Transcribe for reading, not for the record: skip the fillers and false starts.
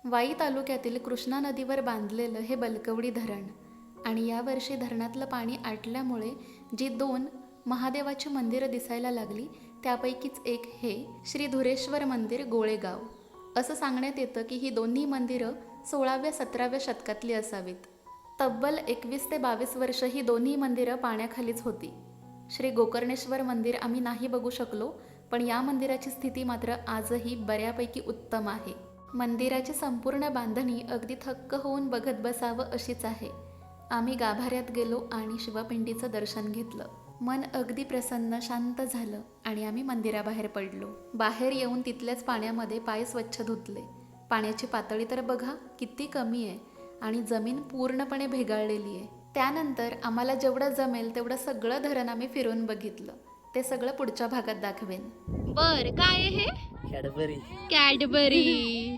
वाई तालुक्यातील कृष्णा नदीवर बांधलेलं हे बलकवडी धरण आणि यावर्षी धरणातलं पाणी आटल्यामुळे जी दोन महादेवाची मंदिरं दिसायला लागली त्यापैकीच एक हे श्री धुरेश्वर मंदिर गोळेगाव. असं सांगण्यात येतं की ही दोन्ही मंदिरं 16व्या-17व्या शतकातली असावीत. तब्बल 21 ते 22 वर्ष ही दोन्ही मंदिरं पाण्याखालीच होती. श्री गोकर्णेश्वर मंदिर आम्ही नाही बघू शकलो, पण या मंदिराची स्थिती मात्र आजही बऱ्यापैकी उत्तम आहे. मंदिराची संपूर्ण बांधणी अगदी थक्क होऊन बघत बसावं अशीच आहे. आम्ही गाभाऱ्यात गेलो आणि शिवपिंडीचं दर्शन घेतलं. मन अगदी प्रसन्न शांत झालं आणि आम्ही मंदिराबाहेर पडलो. बाहेर येऊन तिथल्याच पाण्यामध्ये पाय स्वच्छ धुतले. पाण्याची पातळी तर बघा किती कमी आहे आणि जमीन पूर्णपणे भेगाळलेली आहे. त्यानंतर आम्हाला जेवढं जमेल तेवढं सगळं धरण आम्ही फिरून बघितलं. ते सगळं पुढच्या भागात दाखवेन. बर काय आहे हे? कॅडबरी. कॅडबरी.